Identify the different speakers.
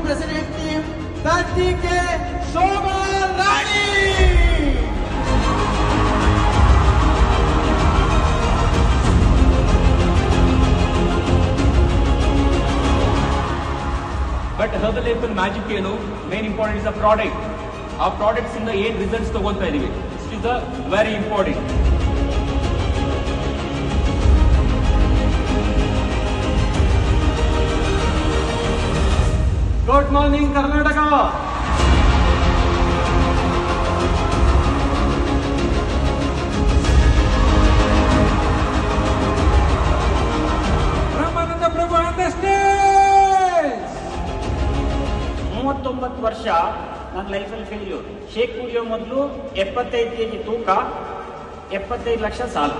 Speaker 1: President Team, Karthike Shobha Rani.
Speaker 2: But herbal apple magic main important is the product. Our products in the end results ತಗೊಂತ ಇದೀವಿ. This is the very important.
Speaker 1: Good morning, Karnataka.
Speaker 3: Ramananda Prabhu on the stage.
Speaker 4: 39 ವರ್ಷ ನನ್ನ ಲೈಫಲ್ಲಿ failure. Shake ಕುಡಿಯೋ ಮೊದಲು 75 kg ತೂಕ, 75 ಲಕ್ಷ ಸಾಲ.